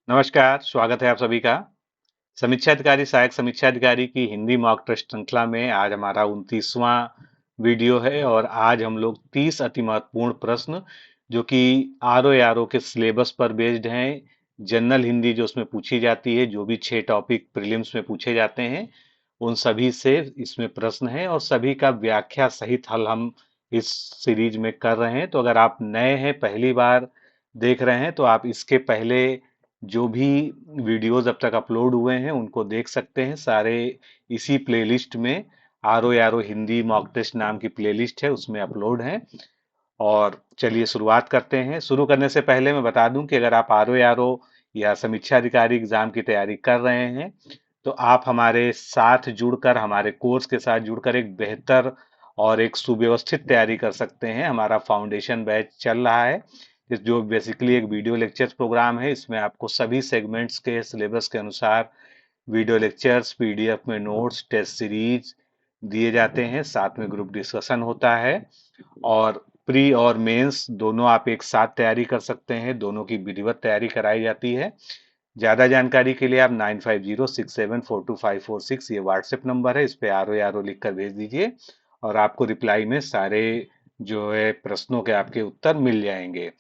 नमस्कार, स्वागत है आप सभी का। समीक्षा अधिकारी सहायक समीक्षा अधिकारी की हिंदी मॉक टेस्ट श्रृंखला में आज हमारा 29वां वीडियो है और आज हम लोग 30 अति महत्वपूर्ण प्रश्न जो कि आर ओ आर ओ के सिलेबस पर बेस्ड हैं, जनरल हिंदी जो उसमें पूछी जाती है, जो भी 6 टॉपिक प्रीलिम्स में पूछे जाते हैं, उन सभी से इसमें प्रश्न हैं और सभी का व्याख्या सहित हल हम इस सीरीज में कर रहे हैं। तो अगर आप नए हैं, पहली बार देख रहे हैं, तो आप इसके पहले जो भी वीडियोस अब तक अपलोड हुए हैं उनको देख सकते हैं। सारे इसी प्लेलिस्ट में R O Hindi mock test नाम की प्लेलिस्ट है, उसमें अपलोड है। और चलिए शुरुआत करते हैं। शुरू करने से पहले मैं बता दूं कि अगर आप आर ओ या समीक्षा अधिकारी एग्जाम की तैयारी कर रहे हैं तो आप हमारे साथ जुड़कर, हमारे कोर्स के साथ जुड़कर एक बेहतर और एक सुव्यवस्थित तैयारी कर सकते हैं। हमारा फाउंडेशन बैच चल रहा है, जो बेसिकली एक वीडियो लेक्चर्स प्रोग्राम है। इसमें आपको सभी सेगमेंट्स के सिलेबस के अनुसार वीडियो लेक्चर्स, पीडीएफ में नोट्स, टेस्ट सीरीज दिए जाते हैं, साथ में ग्रुप डिस्कशन होता है और प्री और मेंस दोनों आप एक साथ तैयारी कर सकते हैं। दोनों की विधिवत तैयारी कराई जाती है। ज्यादा जानकारी के लिए आप 9506742546 ये व्हाट्सएप नंबर है, इस पे आर ओ लिख कर भेज दीजिए और आपको रिप्लाई में सारे जो है प्रश्नों के आपके उत्तर मिल जाएंगे।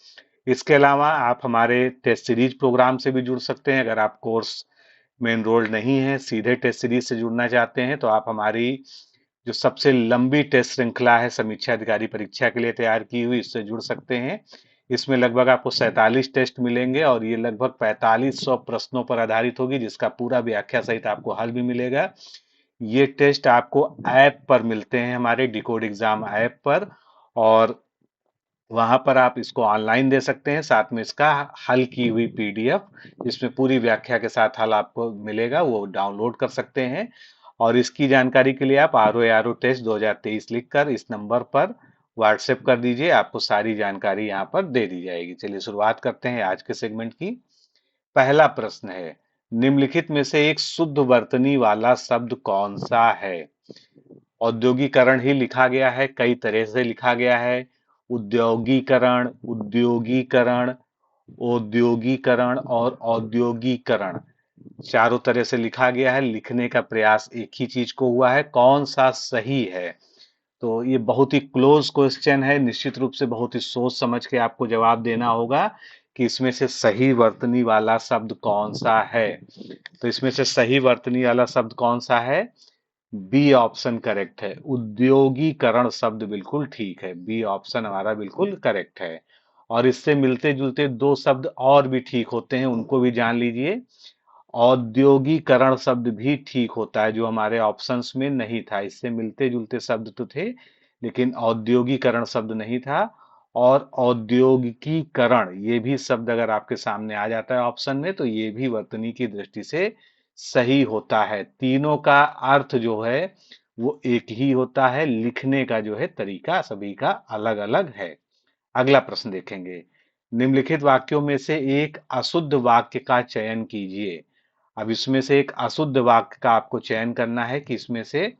इसके अलावा आप हमारे टेस्ट सीरीज प्रोग्राम से भी जुड़ सकते हैं। अगर आप कोर्स में एनरोल्ड नहीं है, सीधे टेस्ट सीरीज से जुड़ना चाहते हैं, तो आप हमारी जो सबसे लंबी टेस्ट श्रृंखला है समीक्षा अधिकारी परीक्षा के लिए तैयार की हुई, इससे जुड़ सकते हैं। इसमें लगभग आपको 47 टेस्ट मिलेंगे और ये लगभग 4500 प्रश्नों पर आधारित होगी, जिसका पूरा व्याख्या सहित आपको हल भी मिलेगा। ये टेस्ट आपको ऐप पर मिलते हैं, हमारे डिकोड एग्जाम ऐप पर, और वहां पर आप इसको ऑनलाइन दे सकते हैं। साथ में इसका हल की हुई पीडीएफ, जिसमें पूरी व्याख्या के साथ हल आपको मिलेगा, वो डाउनलोड कर सकते हैं। और इसकी जानकारी के लिए आप आर ओ टेस्ट 2023 लिखकर इस नंबर पर व्हाट्सएप कर दीजिए, आपको सारी जानकारी यहाँ पर दे दी जाएगी। चलिए शुरुआत करते हैं आज के सेगमेंट की। पहला प्रश्न है, निम्नलिखित में से एक शुद्ध वर्तनी वाला शब्द कौन सा है? औद्योगिकरण ही लिखा गया है, कई तरह से लिखा गया है। उद्योगीकरण, उद्योगीकरण, औद्योगीकरण और औद्योगीकरण, चारों तरह से लिखा गया है। लिखने का प्रयास एक ही चीज को हुआ है, कौन सा सही है? तो ये बहुत ही क्लोज क्वेश्चन है, निश्चित रूप से बहुत ही सोच समझ के आपको जवाब देना होगा कि इसमें से सही वर्तनी वाला शब्द कौन सा है। तो इसमें से सही वर्तनी वाला शब्द कौन सा है? बी ऑप्शन करेक्ट है, उद्योगीकरण शब्द बिल्कुल ठीक है। बी ऑप्शन हमारा बिल्कुल करेक्ट है। और इससे मिलते जुलते दो शब्द और भी ठीक होते हैं, उनको भी जान लीजिए। औद्योगिकरण शब्द भी ठीक होता है, जो हमारे ऑप्शंस में नहीं था। इससे मिलते जुलते शब्द तो थे, लेकिन औद्योगिकरण शब्द नहीं था। और औद्योगिकीकरण ये भी शब्द अगर आपके सामने आ जाता है ऑप्शन में, तो ये भी वर्तनी की दृष्टि से सही होता है। तीनों का अर्थ जो है वो एक ही होता है, लिखने का जो है तरीका सभी का अलग अलग है। अगला प्रश्न देखेंगे। निम्नलिखित वाक्यों में से एक अशुद्ध वाक्य का चयन कीजिए। अब इसमें से एक अशुद्ध वाक्य का आपको चयन करना है कि इसमें से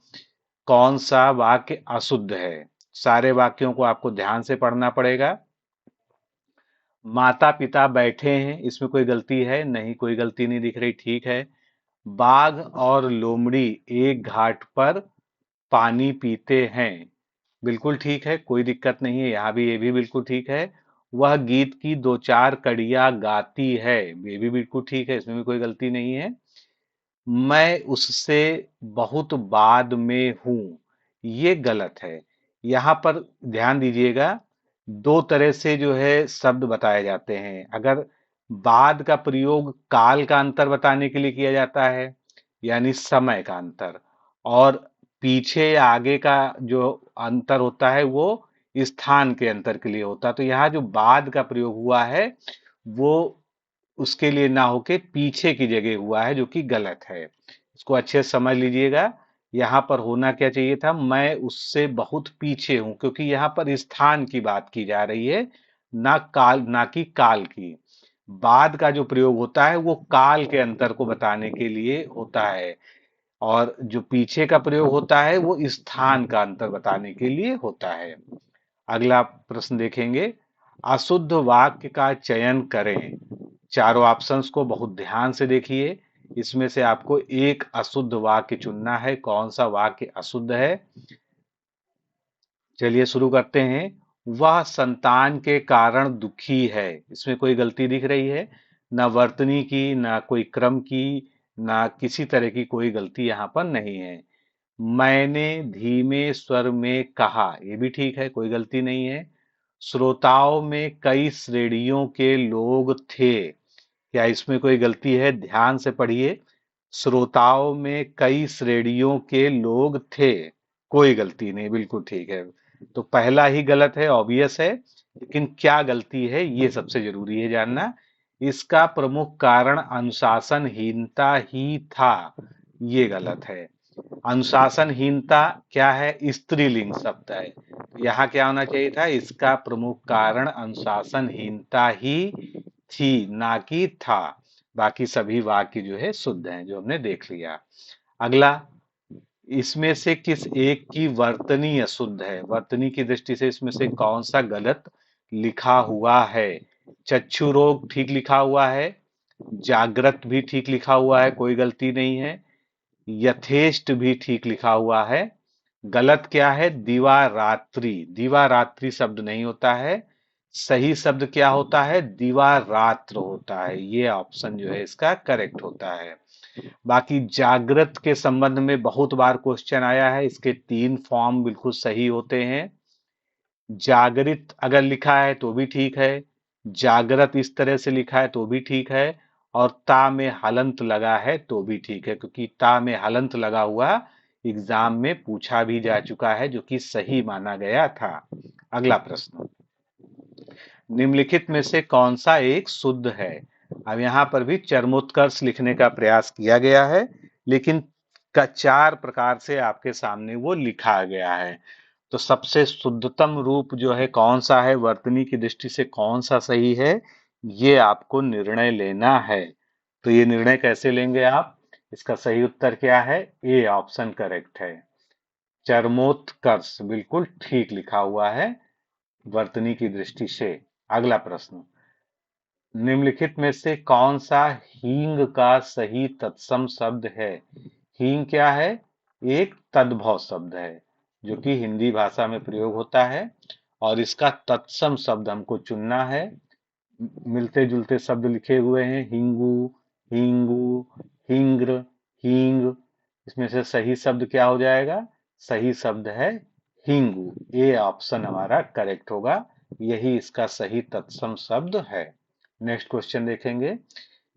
कौन सा वाक्य अशुद्ध है। सारे वाक्यों को आपको ध्यान से पढ़ना पड़ेगा। माता पिता बैठे हैं, इसमें कोई गलती है? नहीं, कोई गलती नहीं दिख रही, ठीक है। बाघ और लोमड़ी एक घाट पर पानी पीते हैं, बिल्कुल ठीक है, कोई दिक्कत नहीं है। यहाँ भी ये भी बिल्कुल ठीक है। वह गीत की दो चार कड़ियां गाती है, ये भी बिल्कुल ठीक है, इसमें भी कोई गलती नहीं है। मैं उससे बहुत बाद में हूं, ये गलत है। यहाँ पर ध्यान दीजिएगा, दो तरह से जो है शब्द बताए जाते हैं। अगर बाद का प्रयोग काल का अंतर बताने के लिए किया जाता है, यानी समय का अंतर, और पीछे या आगे का जो अंतर होता है वो स्थान के अंतर के लिए होता है। तो यहाँ जो बाद का प्रयोग हुआ है वो उसके लिए ना होके पीछे की जगह हुआ है, जो कि गलत है। इसको अच्छे से समझ लीजिएगा। यहाँ पर होना क्या चाहिए था? मैं उससे बहुत पीछे हूं, क्योंकि यहाँ पर स्थान की बात की जा रही है, ना काल, ना कि काल की। बाद का जो प्रयोग होता है वो काल के अंतर को बताने के लिए होता है, और जो पीछे का प्रयोग होता है वो स्थान का अंतर बताने के लिए होता है। अगला प्रश्न देखेंगे। अशुद्ध वाक्य का चयन करें। चारों ऑप्शंस को बहुत ध्यान से देखिए। इसमें से आपको एक अशुद्ध वाक्य चुनना है। कौन सा वाक्य अशुद्ध है? चलिए शुरू करते हैं। वह संतान के कारण दुखी है, इसमें कोई गलती दिख रही है? ना वर्तनी की, ना कोई क्रम की, ना किसी तरह की कोई गलती यहाँ पर नहीं है। मैंने धीमे स्वर में कहा, ये भी ठीक है, कोई गलती नहीं है। श्रोताओं में कई श्रेणियों के लोग थे, क्या इसमें कोई गलती है? ध्यान से पढ़िए। श्रोताओं में कई श्रेणियों के लोग थे, कोई गलती नहीं, बिल्कुल ठीक है। तो पहला ही गलत है, ऑब्वियस है, लेकिन क्या गलती है ये सबसे जरूरी है जानना। इसका प्रमुख कारण अनुशासनहीनता ही था, ये गलत है। अनुशासनहीनता क्या है? स्त्रीलिंग शब्द है। यहाँ क्या होना चाहिए था? इसका प्रमुख कारण अनुशासनहीनता ही थी, ना कि था। बाकी सभी वाक्य जो है शुद्ध हैं, जो हमने देख लिया। अगला, इसमें से किस एक की वर्तनी अशुद्ध है? वर्तनी की दृष्टि से इसमें से कौन सा गलत लिखा हुआ है? चक्षु रोग ठीक लिखा हुआ है, जागृत भी ठीक लिखा हुआ है, कोई गलती नहीं है, यथेष्ट भी ठीक लिखा हुआ है। गलत क्या है? दिवा रात्रि, दिवा रात्रि शब्द नहीं होता है। सही शब्द क्या होता है? दिवा रात्र होता है। ये ऑप्शन जो है इसका करेक्ट होता है। बाकी जागृत के संबंध में बहुत बार क्वेश्चन आया है, इसके 3 फॉर्म बिल्कुल सही होते हैं। जागृत अगर लिखा है तो भी ठीक है, जागृत इस तरह से लिखा है तो भी ठीक है, और ता में हलंत लगा है तो भी ठीक है, क्योंकि ता में हलंत लगा हुआ एग्जाम में पूछा भी जा चुका है, जो कि सही माना गया था। अगला प्रश्न, निम्नलिखित में से कौन सा एक शुद्ध है? अब यहां पर भी चरमोत्कर्ष लिखने का प्रयास किया गया है, लेकिन का 4 प्रकार से आपके सामने वो लिखा गया है। तो सबसे शुद्धतम रूप जो है कौन सा है, वर्तनी की दृष्टि से कौन सा सही है, ये आपको निर्णय लेना है। तो ये निर्णय कैसे लेंगे आप? इसका सही उत्तर क्या है? ए ऑप्शन करेक्ट है। चरमोत्कर्ष बिल्कुल ठीक लिखा हुआ है वर्तनी की दृष्टि से। अगला प्रश्न, निम्नलिखित में से कौन सा हींग का सही तत्सम शब्द है? हींग क्या है? एक तद्भव शब्द है, जो कि हिंदी भाषा में प्रयोग होता है, और इसका तत्सम शब्द हमको चुनना है। मिलते जुलते शब्द लिखे हुए हैं, हिंगू, हिंगू, हिंग्र, हींग। इसमें से सही शब्द क्या हो जाएगा? सही शब्द है हिंगू। ए ऑप्शन हमारा करेक्ट होगा, यही इसका सही तत्सम शब्द है। नेक्स्ट क्वेश्चन देखेंगे।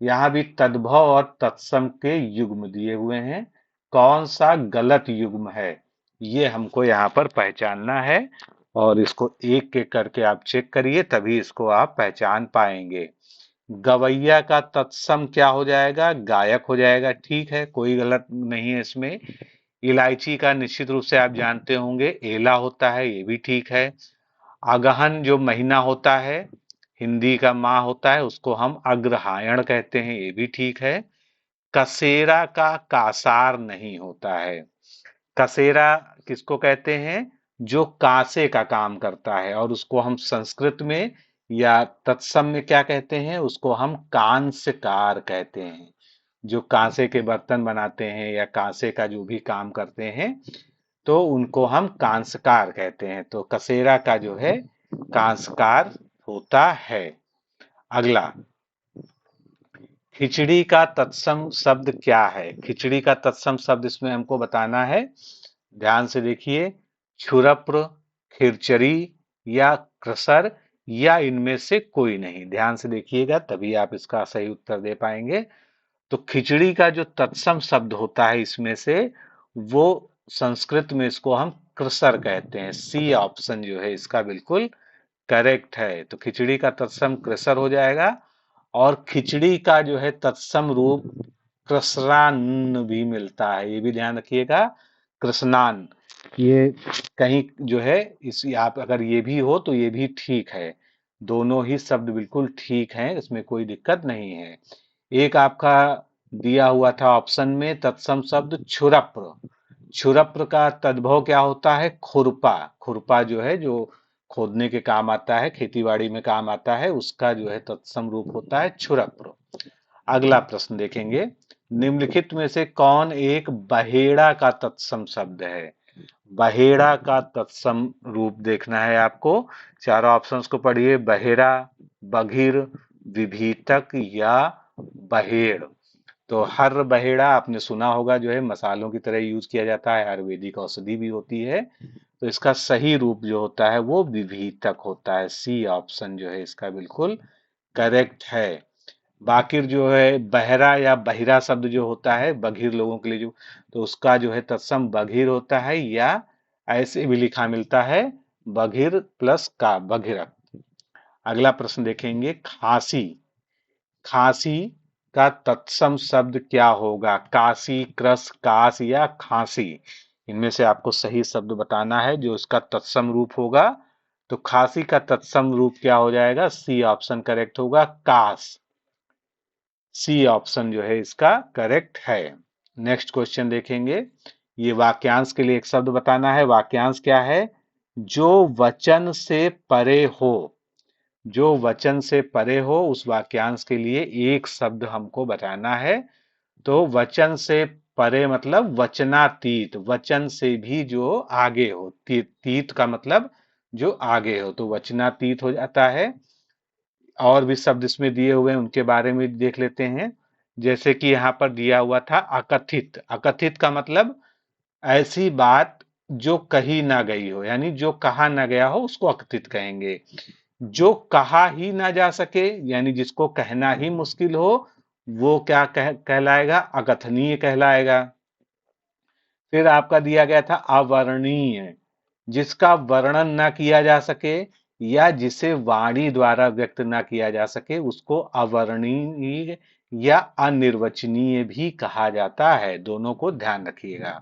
यहाँ भी तद्भव और तत्सम के युग्म दिए हुए हैं, कौन सा गलत युग्म है ये हमको यहाँ पर पहचानना है, और इसको एक एक करके आप चेक करिए, तभी इसको आप पहचान पाएंगे। गवैया का तत्सम क्या हो जाएगा? गायक हो जाएगा, ठीक है, कोई गलत नहीं है इसमें। इलायची का निश्चित रूप से आप जानते होंगे एला होता है, ये भी ठीक है। अगहन जो महीना होता है, हिंदी का माह होता है, उसको हम अग्रहायण कहते हैं, ये भी ठीक है। कसेरा का कासार नहीं होता है। कसेरा किसको कहते हैं? जो कांसे का काम करता है, और उसको हम संस्कृत में या तत्सम में क्या कहते हैं? उसको हम कांस्यकार कहते हैं। जो कांसे के बर्तन बनाते हैं या कांसे का जो भी काम करते हैं, तो उनको हम कांसकार कहते हैं। तो कसेरा का जो है कांसकार होता है। अगला, खिचड़ी का तत्सम शब्द क्या है? खिचड़ी का तत्सम शब्द इसमें हमको बताना है, ध्यान से देखिए। क्षुरप्र, खिरचरी या क्रसर, या इनमें से कोई नहीं। ध्यान से देखिएगा, तभी आप इसका सही उत्तर दे पाएंगे। तो खिचड़ी का जो तत्सम शब्द होता है इसमें से, वो संस्कृत में इसको हम क्रसर कहते हैं। सी ऑप्शन जो है इसका बिल्कुल करेक्ट है। तो खिचड़ी का तत्सम क्रसर हो जाएगा, और खिचड़ी का जो है तत्सम रूप कृष्णान भी मिलता है, ये भी ध्यान रखिएगा। कृष्णान, ये कहीं जो है इस, आप अगर ये भी हो तो ये भी ठीक है। दोनों ही शब्द बिल्कुल ठीक हैं, इसमें कोई दिक्कत नहीं है। एक आपका दिया हुआ था ऑप्शन में तत्सम शब्द छुरप्र। छुरप्र का तद्भव क्या होता है? खुरपा। खुरपा जो है, जो खोदने के काम आता है, खेतीबाड़ी में काम आता है, उसका जो है तत्सम रूप होता है क्षुरप्र। अगला प्रश्न देखेंगे, निम्नलिखित में से कौन एक बहेड़ा का तत्सम शब्द है? बहेड़ा का तत्सम रूप देखना है आपको। चारों ऑप्शंस को पढ़िए, बहेड़ा, बघिर, विभीतक या बहेड़। तो हर बहेड़ा आपने सुना होगा, जो है मसालों की तरह यूज किया जाता है, आयुर्वेदिक औषधि भी होती है। तो इसका सही रूप जो होता है वो विभीतक होता है। सी ऑप्शन जो है इसका बिल्कुल करेक्ट है। बाकिर जो है बहरा या बहिरा शब्द जो होता है बधिर लोगों के लिए, जो तो उसका जो है तत्सम बधिर होता है, या ऐसे भी लिखा मिलता है बधिर प्लस का, बधिरक। अगला प्रश्न देखेंगे, खांसी। खांसी का तत्सम शब्द क्या होगा? काशी, क्रस, कास या खांसी? इनमें से आपको सही शब्द बताना है जो इसका तत्सम रूप होगा। तो खांसी का तत्सम रूप क्या हो जाएगा? सी ऑप्शन करेक्ट होगा, कास। सी ऑप्शन जो है इसका करेक्ट है। नेक्स्ट क्वेश्चन देखेंगे, ये वाक्यांश के लिए एक शब्द बताना है। वाक्यांश क्या है? जो वचन से परे हो। जो वचन से परे हो उस वाक्यांश के लिए एक शब्द हमको बताना है। तो वचन से परे मतलब वचनातीत, वचन से भी जो आगे हो। तीत का मतलब जो आगे हो, तो वचनातीत हो जाता है। और भी शब्द इसमें दिए हुए हैं, उनके बारे में देख लेते हैं। जैसे कि यहाँ पर दिया हुआ था अकथित। अकथित का मतलब ऐसी बात जो कही ना गई हो, यानी जो कहा ना गया हो उसको अकथित कहेंगे। जो कहा ही ना जा सके, यानी जिसको कहना ही मुश्किल हो, वो क्या कहलाएगा? अकथनीय कहलाएगा। फिर आपका दिया गया था अवर्णनीय, जिसका वर्णन ना किया जा सके या जिसे वाणी द्वारा व्यक्त ना किया जा सके उसको अवर्णनीय या अनिर्वचनीय भी कहा जाता है। दोनों को ध्यान रखिएगा।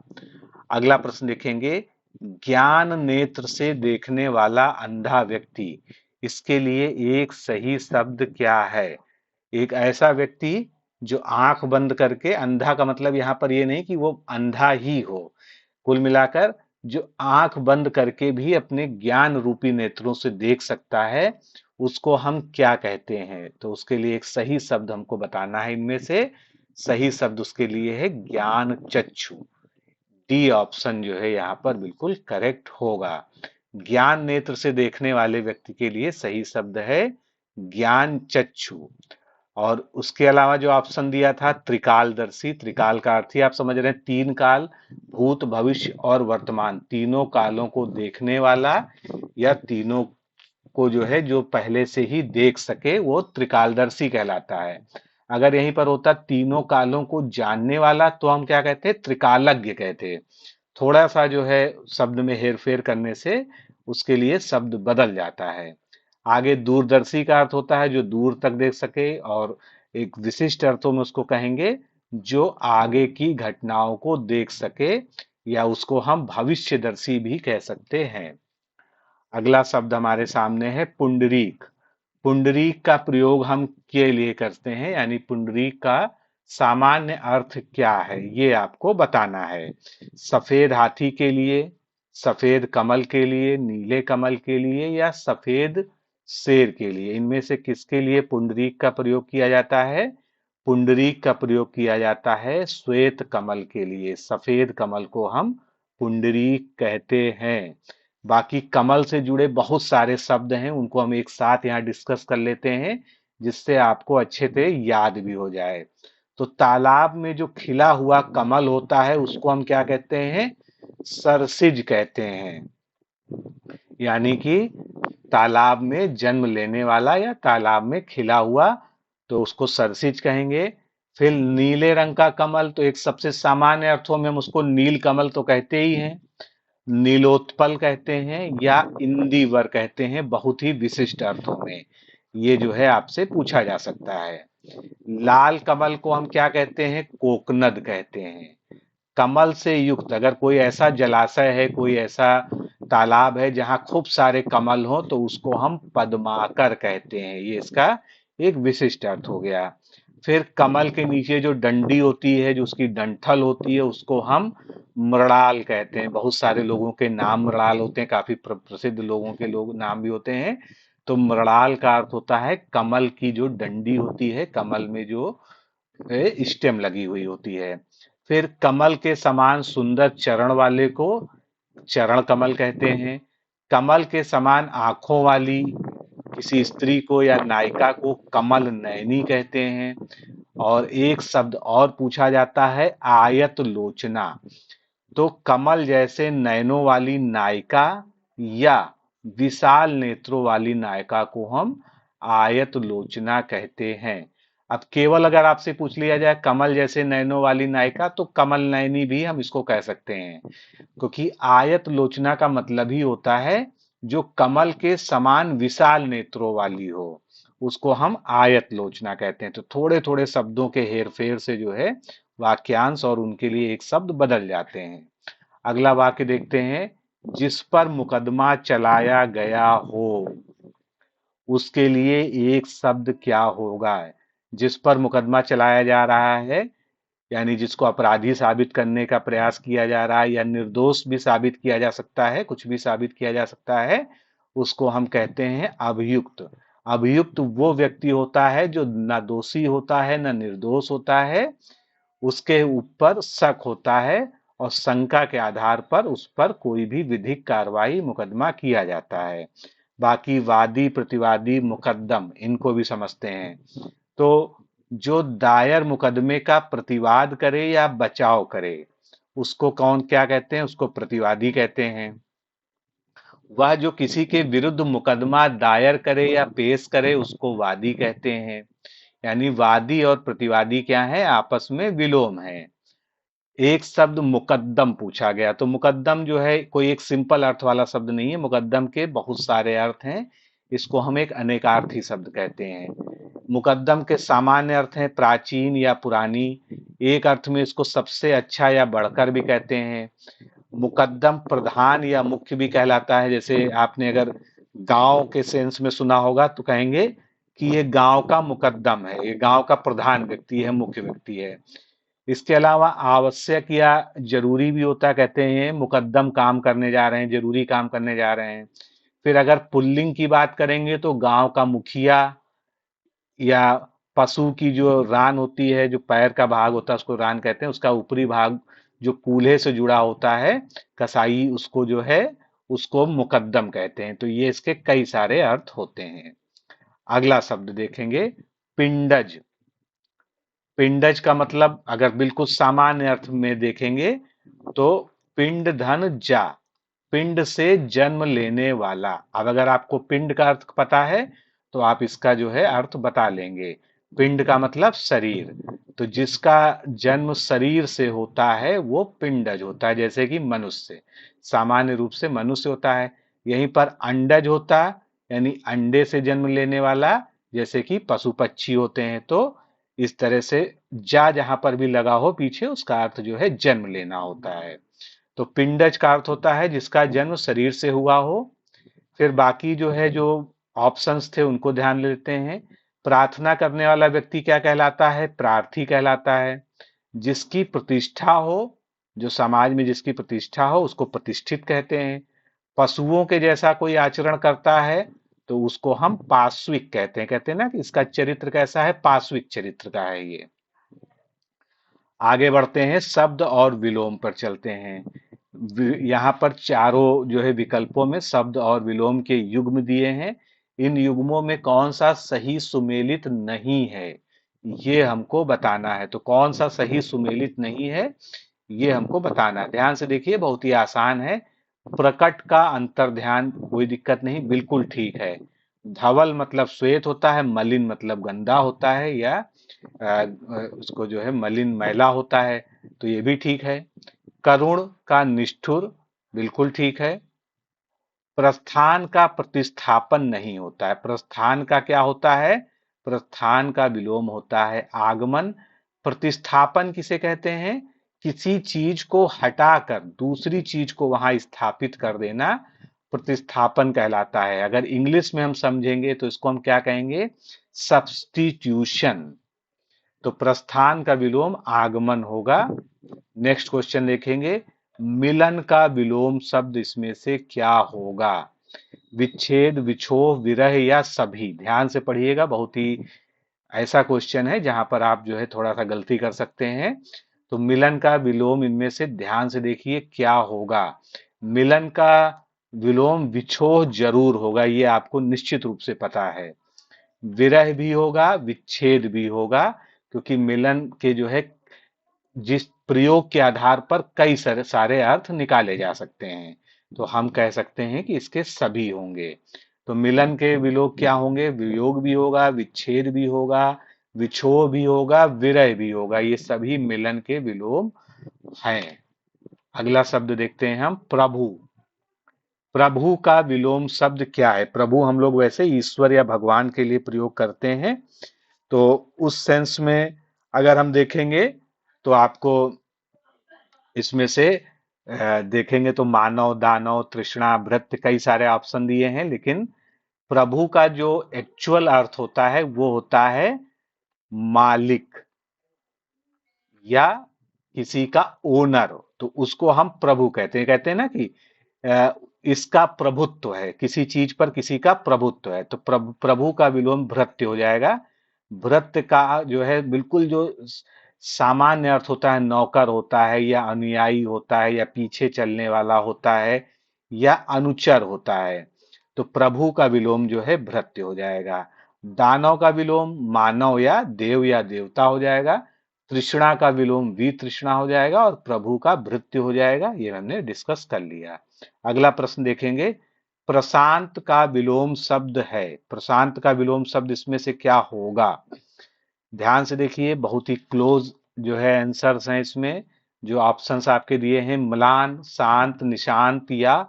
अगला प्रश्न देखेंगे, ज्ञान नेत्र से देखने वाला अंधा व्यक्ति, इसके लिए एक सही शब्द क्या है? एक ऐसा व्यक्ति जो आंख बंद करके, अंधा का मतलब यहां पर ये नहीं कि वो अंधा ही हो, कुल मिलाकर जो आंख बंद करके भी अपने ज्ञान रूपी नेत्रों से देख सकता है, उसको हम क्या कहते हैं? तो उसके लिए एक सही शब्द हमको बताना है। इनमें से सही शब्द उसके लिए है ज्ञान चक्षु। डी ऑप्शन जो है यहाँ पर बिल्कुल करेक्ट होगा। ज्ञान नेत्र से देखने वाले व्यक्ति के लिए सही शब्द है ज्ञान चक्षु। और उसके अलावा जो ऑप्शन दिया था त्रिकालदर्शी, त्रिकाल का अर्थ ही आप समझ रहे हैं, तीन काल, भूत, भविष्य और वर्तमान, तीनों कालों को देखने वाला या तीनों को जो है जो पहले से ही देख सके वो त्रिकालदर्शी कहलाता है। अगर यहीं पर होता तीनों कालों को जानने वाला तो हम क्या कहते हैं? त्रिकालज्ञ कहते। थोड़ा सा जो है शब्द में हेरफेर करने से उसके लिए शब्द बदल जाता है। आगे दूरदर्शी का अर्थ होता है जो दूर तक देख सके, और एक विशिष्ट अर्थों में उसको कहेंगे जो आगे की घटनाओं को देख सके, या उसको हम भविष्यदर्शी भी कह सकते हैं। अगला शब्द हमारे सामने है पुंडरीक। पुंडरीक का प्रयोग हम के लिए करते हैं, यानी पुंडरीक का सामान्य अर्थ क्या है ये आपको बताना है। सफेद हाथी के लिए, सफेद कमल के लिए, नीले कमल के लिए या सफेद शेर के लिए, इनमें से किसके लिए पुंडरीक का प्रयोग किया जाता है? पुंडरीक का प्रयोग किया जाता है श्वेत कमल के लिए। सफेद कमल को हम पुंडरीक कहते हैं। बाकी कमल से जुड़े बहुत सारे शब्द हैं, उनको हम एक साथ यहाँ डिस्कस कर लेते हैं जिससे आपको अच्छे से याद भी हो जाए। तो तालाब में जो खिला हुआ कमल होता है उसको हम क्या कहते हैं? सरसिज कहते हैं। यानी कि तालाब में जन्म लेने वाला या तालाब में खिला हुआ, तो उसको सरसिज कहेंगे। फिर नीले रंग का कमल, तो एक सबसे सामान्य अर्थों में हम उसको नील कमल तो कहते ही हैं, नीलोत्पल कहते हैं या इंदिवर कहते हैं बहुत ही विशिष्ट अर्थों में। ये जो है आपसे पूछा जा सकता है। लाल कमल को हम क्या कहते हैं? कोकनद कहते हैं। कमल से युक्त अगर कोई ऐसा जलाशय है, कोई ऐसा तालाब है जहां खूब सारे कमल हो, तो उसको हम पद्माकर कहते हैं। ये इसका एक विशिष्ट अर्थ हो गया। फिर कमल के नीचे जो डंडी होती है, जो उसकी डंठल होती है, उसको हम मृणाल कहते हैं। बहुत सारे लोगों के नाम मृणाल होते हैं, काफी प्रसिद्ध लोगों के लोग नाम भी होते हैं। तो मृणाल का अर्थ होता है कमल की जो डंडी होती है, कमल में जो स्टेम लगी हुई होती है। फिर कमल के समान सुंदर चरण वाले को चरण कमल कहते हैं। कमल के समान आंखों वाली किसी स्त्री को या नायिका को कमल नयनी कहते हैं। और एक शब्द और पूछा जाता है, आयत लोचना। तो कमल जैसे नयनों वाली नायिका या विशाल नेत्रों वाली नायिका को हम आयत लोचना कहते हैं। अब केवल अगर आपसे पूछ लिया जाए कमल जैसे नयनों वाली नायिका, तो कमल नयनी भी हम इसको कह सकते हैं, क्योंकि आयत लोचना का मतलब ही होता है जो कमल के समान विशाल नेत्रों वाली हो, उसको हम आयत लोचना कहते हैं। तो थोड़े थोड़े शब्दों के हेरफेर से जो है वाक्यांश और उनके लिए एक शब्द बदल जाते हैं। अगला वाक्य देखते हैं, जिस पर मुकदमा चलाया गया हो, उसके लिए एक शब्द क्या होगा? जिस पर मुकदमा चलाया जा रहा है, यानी जिसको अपराधी साबित करने का प्रयास किया जा रहा है, या निर्दोष भी साबित किया जा सकता है, कुछ भी साबित किया जा सकता है, उसको हम कहते हैं अभियुक्त। अभियुक्त वो व्यक्ति होता है जो ना दोषी होता है ना निर्दोष होता है, उसके ऊपर शक होता है और शंका के आधार पर उस पर कोई भी विधिक कार्रवाई मुकदमा किया जाता है। बाकी वादी प्रतिवादी मुकद्दम इनको भी समझते हैं। तो जो दायर मुकदमे का प्रतिवाद करे या बचाव करे, उसको कौन क्या कहते हैं? उसको प्रतिवादी कहते हैं। वह जो किसी के विरुद्ध मुकदमा दायर करे या पेश करे, उसको वादी कहते हैं। यानी वादी और प्रतिवादी क्या है? आपस में विलोम है। एक शब्द मुकद्दम पूछा गया, तो मुकद्दम जो है कोई एक सिंपल अर्थ वाला शब्द नहीं है, मुकद्दम के बहुत सारे अर्थ हैं। इसको हम एक अनेकार्थी शब्द कहते हैं। मुकद्दम के सामान्य अर्थ हैं प्राचीन या पुरानी। एक अर्थ में इसको सबसे अच्छा या बढ़कर भी कहते हैं। मुकद्दम प्रधान या मुख्य भी कहलाता है। जैसे आपने अगर गांव के सेंस में सुना होगा तो कहेंगे कि ये गांव का मुकद्दम है, ये गांव का प्रधान व्यक्ति है, मुख्य व्यक्ति है। इसके अलावा आवश्यक या जरूरी भी होता है, कहते हैं मुकद्दम काम करने जा रहे हैं, जरूरी काम करने जा रहे हैं। फिर अगर पुल्लिंग की बात करेंगे तो गांव का मुखिया, या पशु की जो रान होती है, जो पैर का भाग होता है उसको रान कहते हैं, उसका ऊपरी भाग जो कूल्हे से जुड़ा होता है, कसाई, उसको जो है उसको मुकद्दम कहते हैं। तो ये इसके कई सारे अर्थ होते हैं। अगला शब्द देखेंगे, पिंडज। पिंडज का मतलब अगर बिल्कुल सामान्य अर्थ में देखेंगे तो पिंड धन जा, पिंड से जन्म लेने वाला। अब अगर आपको पिंड का अर्थ पता है तो आप इसका जो है अर्थ बता लेंगे। पिंड का मतलब शरीर, तो जिसका जन्म शरीर से होता है वो पिंडज होता है। जैसे कि मनुष्य, सामान्य रूप से मनुष्य होता है। यहीं पर अंडज होता है, यानी अंडे से जन्म लेने वाला, जैसे कि पशु पक्षी होते हैं। तो इस तरह से जा जहां पर भी लगा हो पीछे, उसका अर्थ जो है जन्म लेना होता है। तो पिंडज का अर्थ होता है जिसका जन्म शरीर से हुआ हो। फिर बाकी जो है जो ऑप्शंस थे उनको ध्यान लेते हैं। प्रार्थना करने वाला व्यक्ति क्या कहलाता है? प्रार्थी कहलाता है। जिसकी प्रतिष्ठा हो, जो समाज में जिसकी प्रतिष्ठा हो, उसको प्रतिष्ठित कहते हैं। पशुओं के जैसा कोई आचरण करता है तो उसको हम पाश्विक कहते हैं। कहते हैं ना कि इसका चरित्र कैसा है? पाश्विक चरित्र का है ये। आगे बढ़ते हैं, शब्द और विलोम पर चलते हैं। यहाँ पर चारों जो है विकल्पों में शब्द और विलोम के युग्म दिए हैं। इन युग्मों में कौन सा सही सुमेलित नहीं है, ये हमको बताना है। तो कौन सा सही सुमेलित नहीं है, ये हमको बताना है। ध्यान से देखिए, बहुत ही आसान है। प्रकट का अंतर ध्यान, कोई दिक्कत नहीं, बिल्कुल ठीक है। धवल मतलब श्वेत होता है, मलिन मतलब गंदा होता है, या उसको जो है मलिन मैला होता है, तो ये भी ठीक है। करुण का निष्ठुर, बिल्कुल ठीक है। प्रस्थान का प्रतिस्थापन नहीं होता है। प्रस्थान का क्या होता है? प्रस्थान का विलोम होता है आगमन। प्रतिस्थापन किसे कहते हैं? किसी चीज को हटाकर दूसरी चीज को वहां स्थापित कर देना प्रतिस्थापन कहलाता है। अगर इंग्लिश में हम समझेंगे तो इसको हम क्या कहेंगे? सब्स्टिट्यूशन। तो प्रस्थान का विलोम आगमन होगा। नेक्स्ट क्वेश्चन देखेंगे, मिलन का विलोम शब्द इसमें से क्या होगा? विच्छेद, विछोह, विरह या सभी? ध्यान से पढ़िएगा, बहुत ही ऐसा क्वेश्चन है जहां पर आप जो है थोड़ा सा गलती कर सकते हैं। तो मिलन का विलोम इनमें से ध्यान से देखिए क्या होगा। मिलन का विलोम विछोह जरूर होगा, ये आपको निश्चित रूप से पता है। विरह भी होगा, विच्छेद भी होगा, क्योंकि मिलन के जो है जिस प्रयोग के आधार पर कई सारे अर्थ निकाले जा सकते हैं, तो हम कह सकते हैं कि इसके सभी होंगे। तो मिलन के विलोम क्या होंगे? वियोग भी होगा, विच्छेद भी होगा, विछोह भी होगा, विरह भी होगा, ये सभी मिलन के विलोम हैं। अगला शब्द देखते हैं हम, प्रभु। प्रभु का विलोम शब्द क्या है? प्रभु हम लोग वैसे ईश्वर या भगवान के लिए प्रयोग करते हैं, तो उस सेंस में अगर हम देखेंगे तो आपको इसमें से देखेंगे तो मानव, दानव, तृष्णा, भृत्य, कई सारे ऑप्शन दिए हैं, लेकिन प्रभु का जो एक्चुअल अर्थ होता है वो होता है मालिक या किसी का ओनर। तो उसको हम प्रभु कहते हैं ना कि अ, इसका प्रभुत्व है, किसी चीज पर किसी का प्रभुत्व है, तो प्रभु का विलोम भृत्य हो जाएगा। भृत्य का जो है बिल्कुल जो सामान्य अर्थ होता है, नौकर होता है या अनुयायी होता है या पीछे चलने वाला होता है या अनुचर होता है, तो प्रभु का विलोम जो है भृत्य हो जाएगा। दानव का विलोम मानव या देवता हो जाएगा। तृष्णा का विलोम वितृष्णा हो जाएगा और प्रभु का भृत्य हो जाएगा। ये हमने डिस्कस कर लिया। अगला प्रश्न देखेंगे, प्रशांत का विलोम शब्द है। प्रशांत का विलोम शब्द इसमें से क्या होगा? ध्यान से देखिए, बहुत ही क्लोज जो है आंसर्स हैं इसमें। जो ऑप्शंस आपके दिए हैं, म्लान, शांत, निशांत या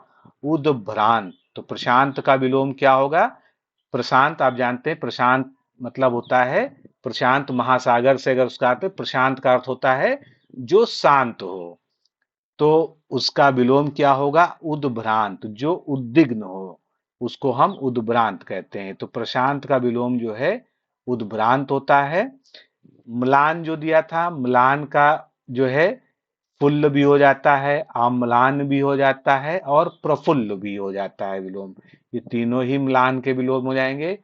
उद्भ्रांत। तो प्रशांत का विलोम क्या होगा? प्रशांत आप जानते हैं, प्रशांत मतलब होता है प्रशांत महासागर से अगर उसका अर्थ, प्रशांत का अर्थ होता है जो शांत हो, तो उसका विलोम क्या होगा? उद्भ्रांत, जो उद्विग्न हो उसको हम उद्भ्रांत कहते हैं। तो प्रशांत का विलोम जो है उद्भ्रांत होता है। म्लान जो दिया था, म्लान का जो है फुल्ल भी हो जाता है, आम्लान भी हो जाता है और प्रफुल्ल भी हो जाता है विलोम। ये तीनों ही म्लान के विलोम हो जाएंगे।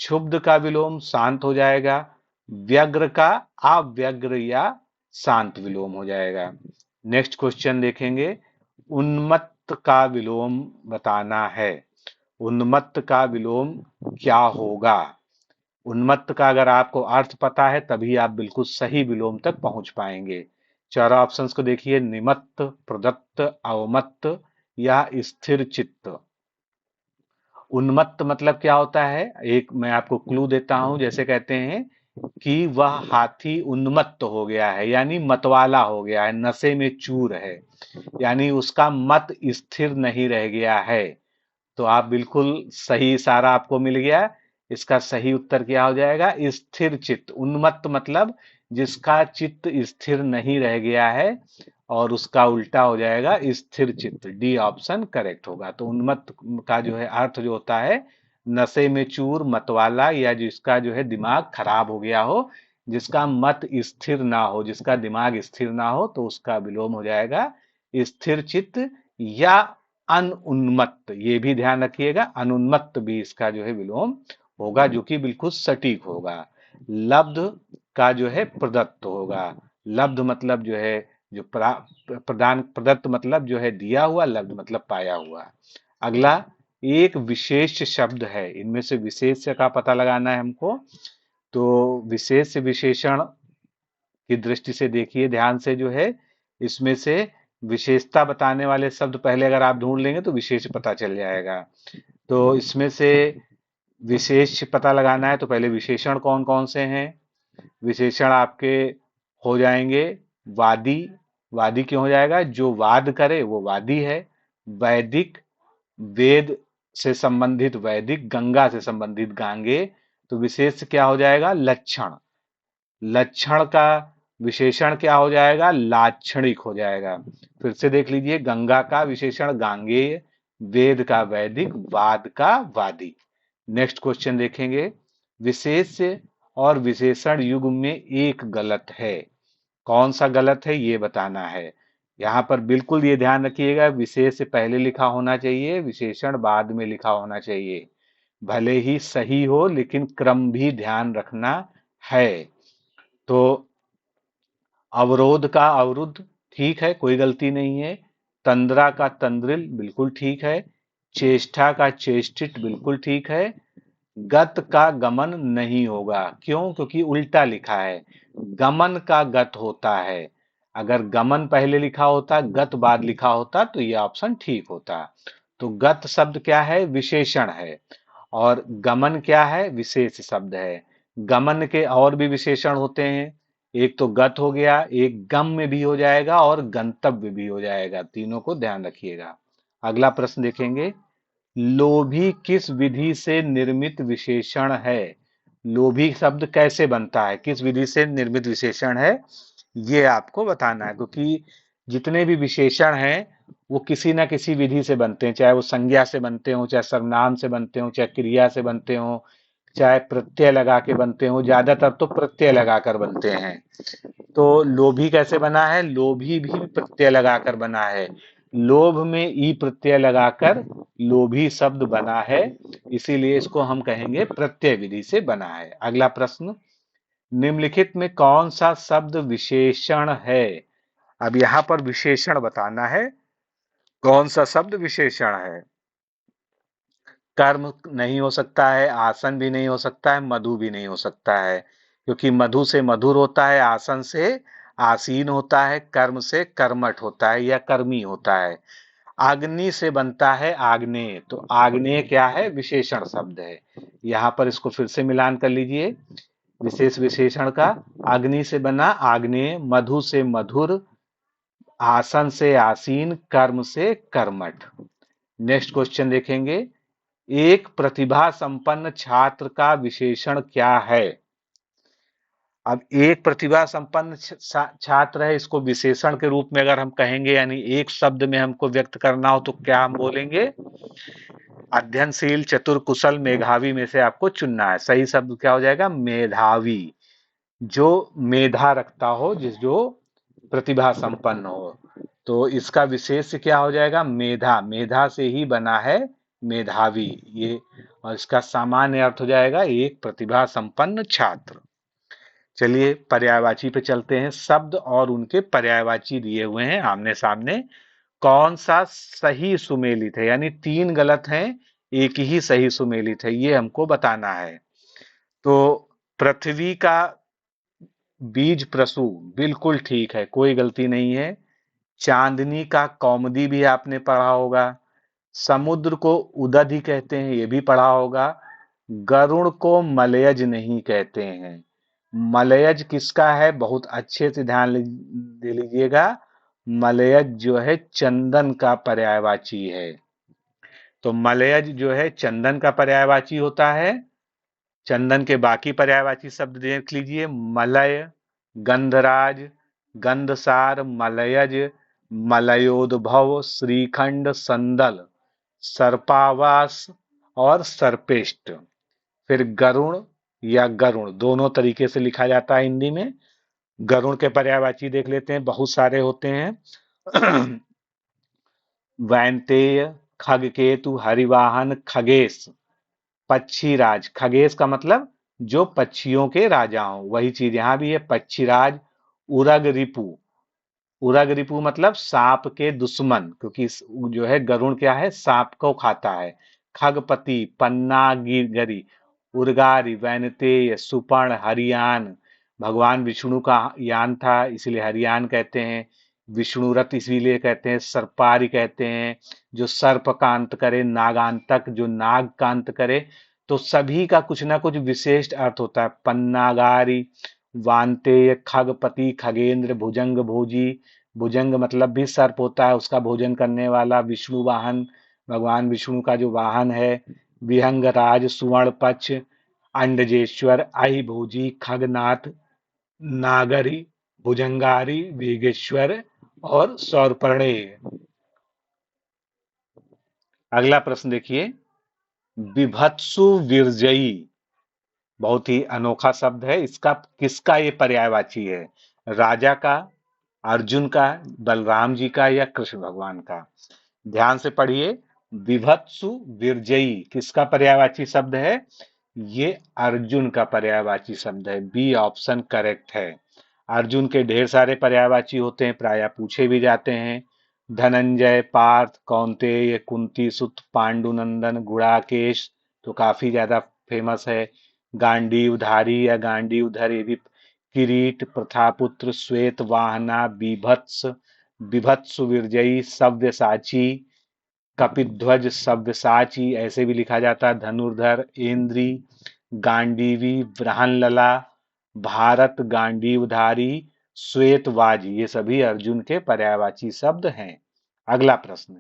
क्षुब्ध का विलोम शांत हो जाएगा। व्यग्र का अव्यग्र या शांत विलोम हो जाएगा। नेक्स्ट क्वेश्चन देखेंगे, उन्मत्त का विलोम बताना है। उन्मत्त का विलोम क्या होगा? उन्मत्त का अगर आपको अर्थ पता है तभी आप बिल्कुल सही विलोम तक पहुंच पाएंगे। चार ऑप्शंस को देखिए, निमत्त, प्रदत्त, अवमत्त या स्थिर चित्त। उन्मत्त मतलब क्या होता है? एक मैं आपको क्लू देता हूं, जैसे कहते हैं कि वह हाथी उन्मत्त हो गया है, यानी मतवाला हो गया है, नशे में चूर है, यानी उसका मत स्थिर नहीं रह गया है। तो आप बिल्कुल सही, इशारा आपको मिल गया। इसका सही उत्तर क्या हो जाएगा? स्थिर चित्त। उन्मत्त मतलब जिसका चित्त स्थिर नहीं रह गया है, और उसका उल्टा हो जाएगा स्थिर चित्त। डी ऑप्शन करेक्ट होगा। तो उन्मत्त का जो है अर्थ जो होता है नशे में चूर, मतवाला, या जिसका जो है दिमाग खराब हो गया हो, जिसका मत स्थिर ना हो, जिसका दिमाग स्थिर ना हो, तो उसका विलोम हो जाएगा स्थिर चित्त या अनुन्मत्त। ये भी ध्यान रखिएगा, अनुन्मत्त भी इसका जो है विलोम होगा, जो कि बिल्कुल सटीक होगा। लब्ध का जो है प्रदत्त होगा। लब्ध मतलब जो है जो प्रदान, प्रदत्त मतलब जो है दिया हुआ, लब्ध मतलब पाया हुआ। अगला, एक विशेष शब्द है, इनमें से विशेष का पता लगाना है हमको। तो विशेष विशेषण की दृष्टि से देखिए ध्यान से, जो है इसमें से विशेषता बताने वाले शब्द पहले अगर आप ढूंढ लेंगे तो विशेष पता चल जाएगा। तो इसमें से विशेष पता लगाना है तो पहले विशेषण कौन कौन से हैं? विशेषण आपके हो जाएंगे वादी। वादी क्यों हो जाएगा? जो वाद करे वो वादी है। वैदिक, वेद से संबंधित वैदिक, गंगा से संबंधित गांगे। तो विशेष क्या हो जाएगा? लक्षण। लक्षण का विशेषण क्या हो जाएगा? लाक्षणिक हो जाएगा। फिर से देख लीजिए, गंगा का विशेषण गांगेय, वेद का वैदिक, वाद का वादी। नेक्स्ट क्वेश्चन देखेंगे, विशेष और विशेषण युग में एक गलत है। कौन सा गलत है ये बताना है। यहाँ पर बिल्कुल ये ध्यान रखिएगा, विशेष से पहले लिखा होना चाहिए, विशेषण बाद में लिखा होना चाहिए। भले ही सही हो लेकिन क्रम भी ध्यान रखना है। तो अवरोध का अवरुद्ध ठीक है, कोई गलती नहीं है। तंद्रा का तंद्रिल बिल्कुल ठीक है। चेष्टा का चेष्टित बिल्कुल ठीक है। गत का गमन नहीं होगा, क्यों? क्योंकि उल्टा लिखा है। गमन का गत होता है। अगर गमन पहले लिखा होता, गत बाद लिखा होता तो ये ऑप्शन ठीक होता। तो गत शब्द क्या है? विशेषण है। और गमन क्या है? विशेष शब्द है। गमन के और भी विशेषण होते हैं। एक तो गत हो गया, एक गम में भी हो जाएगा और गंतव्य भी हो जाएगा। तीनों को ध्यान रखिएगा। अगला प्रश्न देखेंगे। लोभी किस विधि से निर्मित विशेषण है? लोभी शब्द कैसे बनता है, किस विधि से निर्मित विशेषण है, ये आपको बताना है। क्योंकि जितने भी विशेषण हैं वो किसी ना किसी विधि से बनते हैं, चाहे वो संज्ञा से बनते हो, चाहे सर्वनाम से बनते हो, चाहे क्रिया से बनते हो, चाहे प्रत्यय लगा के बनते हो। ज्यादातर तो प्रत्यय लगाकर बनते हैं। तो लोभी कैसे बना है? लोभी भी प्रत्यय लगाकर बना है। लोभ में ई प्रत्यय लगाकर लोभी शब्द बना है, इसीलिए इसको हम कहेंगे प्रत्यय विधि से बना है। अगला प्रश्न। निम्नलिखित में कौन सा शब्द विशेषण है? अब यहां पर विशेषण बताना है, कौन सा शब्द विशेषण है। कर्म नहीं हो सकता है, आसन भी नहीं हो सकता है, मधु भी नहीं हो सकता है। क्योंकि मधु से मधुर होता है, आसन से आसीन होता है, कर्म से कर्मठ होता है या कर्मी होता है। अग्नि से बनता है आग्नेय, तो आग्नेय क्या है? विशेषण शब्द है। यहाँ पर इसको फिर से मिलान कर लीजिए। विशेष विशेषण का। अग्नि से बना आग्नेय, मधु से मधुर, आसन से आसीन, कर्म से कर्मठ। नेक्स्ट क्वेश्चन देखेंगे। एक प्रतिभा संपन्न छात्र का विशेषण क्या है? अब एक प्रतिभा संपन्न छात्र है, इसको विशेषण के रूप में अगर हम कहेंगे, यानी एक शब्द में हमको व्यक्त करना हो तो क्या हम बोलेंगे? अध्ययनशील, चतुर, कुशल, मेधावी में से आपको चुनना है। सही शब्द क्या हो जाएगा? मेधावी। जो मेधा रखता हो, जिस जो प्रतिभा संपन्न हो। तो इसका विशेष क्या हो जाएगा? मेधा। मेधा से ही बना है मेधावी ये। और इसका सामान्य अर्थ हो जाएगा एक प्रतिभा संपन्न छात्र। चलिए पर्यायवाची पे चलते हैं। शब्द और उनके पर्यायवाची दिए हुए हैं आमने सामने। कौन सा सही सुमेलित है? यानी तीन गलत हैं, एक ही सही सुमेलित है, ये हमको बताना है। तो पृथ्वी का बीज प्रसू बिल्कुल ठीक है, कोई गलती नहीं है। चांदनी का कौमुदी भी आपने पढ़ा होगा। समुद्र को उदधि कहते हैं, ये भी पढ़ा होगा। गरुड़ को मलयज नहीं कहते हैं। मलयज किसका है? बहुत अच्छे से ध्यान दे लीजिएगा। मलयज जो है चंदन का पर्यायवाची है। तो मलयज जो है चंदन का पर्यायवाची होता है। चंदन के बाकी पर्यायवाची शब्द देख लीजिए। मलय, गंधराज, गंधसार, मलयज, मलयोद्भव, श्रीखंड, संदल, सर्पावास और सर्पेष्ट। फिर गरुण या गरुण दोनों तरीके से लिखा जाता है हिंदी में। गरुण के पर्यायवाची देख लेते हैं, बहुत सारे होते हैं। वैनतेय, खगकेतु, हरिवाहन, खगेश, पक्षीराज। खगेश का मतलब जो पक्षियों के राजा हो, वही चीज यहां भी है। पक्षीराज। उरग रिपु। उरग रिपु मतलब सांप के दुश्मन, क्योंकि जो है गरुण क्या है? सांप को खाता है। खगपति, पन्ना गिरी, उर्गारी, वैनतेय, सुपर्ण, हरियान। भगवान विष्णु का यान था, इसलिए हरियान कहते हैं। विष्णु रथ इसीलिए कहते हैं। सर्पारी कहते हैं जो सर्प का अंत करे। नागांतक जो नाग का अंत करे। तो सभी का कुछ ना कुछ विशेष अर्थ होता है। पन्नागारी, वानतेय, खगपति, खगेंद्र, भुजंग भोजी। भुजंग मतलब भी सर्प होता है, उसका भोजन करने वाला। विष्णु वाहन, भगवान विष्णु का जो वाहन है। विहंग राज, सुवर्ण पक्ष, अंडजेश्वर, अहिभोजी, खगनाथ, नागरी, भुजंगारी, वेगेश्वर और सौरपर्णेय। अगला प्रश्न देखिए। विभत्सु विरजयी बहुत ही अनोखा शब्द है। इसका किसका ये पर्यायवाची है? राजा का, अर्जुन का, बलराम जी का, या कृष्ण भगवान का? ध्यान से पढ़िए। विभत्सु विरजयी किसका पर्यायवाची शब्द है? ये अर्जुन का पर्यायवाची शब्द है। बी ऑप्शन करेक्ट है। अर्जुन के ढेर सारे पर्यायवाची होते हैं, प्रायः पूछे भी जाते हैं। धनंजय, पार्थ, कौंतेय, कुंती सुत, पांडुनंदन, गुड़ाकेश तो काफी ज्यादा फेमस है। गांडीवधारी या गांडीवधर, ये भी। किरीट, प्रथापुत्र, श्वेत वाहना, बीभत्स, बिभत्सु विरजयी, सव्यसाची, कपिध्वज, सव्यसाची ऐसे भी लिखा जाता है। धनुर्धर, ऐन्द्री, गांडीवी, ब्रहणलला, भारत, गांडीवधारी, श्वेतवाजी ये सभी अर्जुन के पर्यायवाची शब्द हैं। अगला प्रश्न,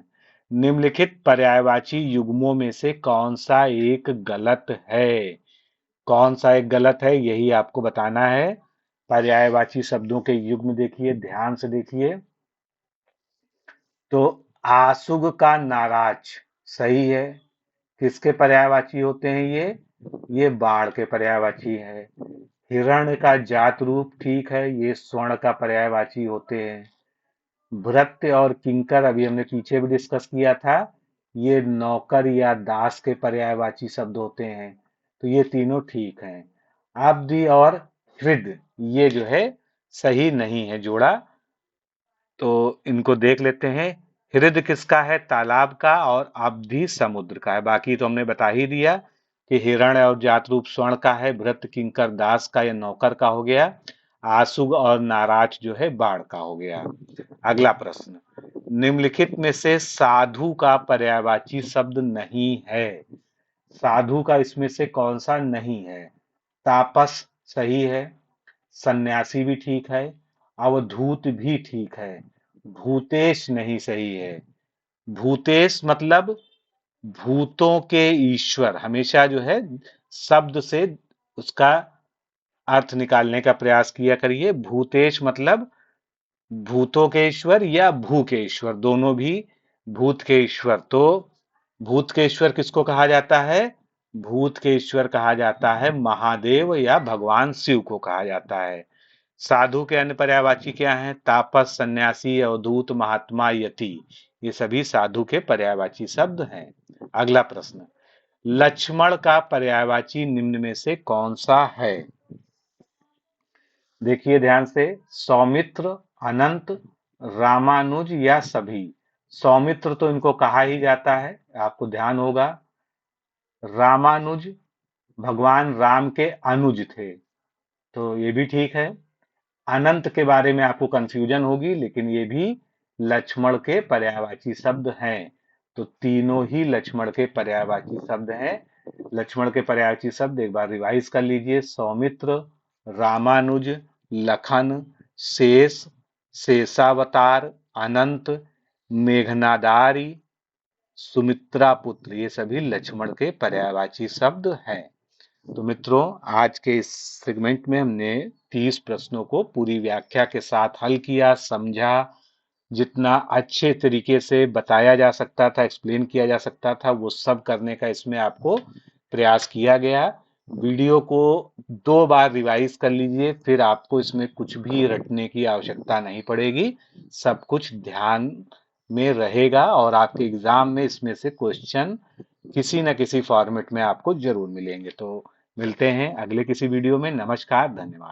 निम्नलिखित पर्यायवाची युग्मों में से कौन सा एक गलत है? कौन सा एक गलत है, यही आपको बताना है। पर्यायवाची शब्दों के युग्म देखिए, ध्यान से देखिए। तो आसुग का नाराज सही है। किसके पर्यायवाची होते हैं ये बाढ़ के पर्यायवाची है। हिरण्य का जात रूप ठीक है, ये स्वर्ण का पर्यायवाची होते हैं। भृत्य और किंकर अभी हमने पीछे भी डिस्कस किया था, ये नौकर या दास के पर्यायवाची शब्द होते हैं। तो ये तीनों ठीक हैं। अब्धि और हृद ये जो है सही नहीं है जोड़ा, तो इनको देख लेते हैं। हृद किसका है? तालाब का। और अवधि समुद्र का है। बाकी तो हमने बता ही दिया कि हिरण्य और जातरूप स्वर्ण का है, भृत्य किंकर दास का या नौकर का हो गया, आसुग और नाराज जो है बाढ़ का हो गया। अगला प्रश्न, निम्नलिखित में से साधु का पर्यायवाची शब्द नहीं है। साधु का इसमें से कौन सा नहीं है? तापस सही है, सन्यासी भी ठीक है, अवधूत भी ठीक है, भूतेश नहीं सही है। भूतेश मतलब भूतों के ईश्वर। हमेशा जो है शब्द से उसका अर्थ निकालने का प्रयास किया करिए। भूतेश मतलब भूतों के ईश्वर या भू के ईश्वर, दोनों भी। भूत के ईश्वर, तो भूत के ईश्वर किसको कहा जाता है? भूत के ईश्वर कहा जाता है महादेव या भगवान शिव को कहा जाता है। साधु के अन्य पर्यायवाची क्या हैं? तापस, सन्यासी, अवधूत, महात्मा, यति ये सभी साधु के पर्यायवाची शब्द हैं। अगला प्रश्न, लक्ष्मण का पर्यायवाची निम्न में से कौन सा है? देखिए ध्यान से। सौमित्र, अनंत, रामानुज या सभी। सौमित्र तो इनको कहा ही जाता है, आपको ध्यान होगा। रामानुज भगवान राम के अनुज थे, तो ये भी ठीक है। अनंत के बारे में आपको कंफ्यूजन होगी, लेकिन ये भी लक्ष्मण के पर्यायवाची शब्द हैं। तो तीनों ही लक्ष्मण के पर्यायवाची शब्द हैं। लक्ष्मण के पर्यायवाची शब्द एक बार रिवाइज कर लीजिए। सौमित्र, रामानुज, लखन, शेष, शेषावतार, अनंत, मेघनादारी, सुमित्रा पुत्र ये सभी लक्ष्मण के पर्यायवाची शब्द हैं। तो मित्रों, आज के इस सेगमेंट में हमने 30 प्रश्नों को पूरी व्याख्या के साथ हल किया, समझा। जितना अच्छे तरीके से बताया जा सकता था, एक्सप्लेन किया जा सकता था, वो सब करने का इसमें आपको प्रयास किया गया। वीडियो को 2 बार रिवाइज कर लीजिए, फिर आपको इसमें कुछ भी रटने की आवश्यकता नहीं पड़ेगी। सब कुछ ध्यान में रहेगा और आपके एग्जाम में इसमें से क्वेश्चन किसी न किसी फॉर्मेट में आपको जरूर मिलेंगे। तो मिलते हैं अगले किसी वीडियो में। नमस्कार, धन्यवाद।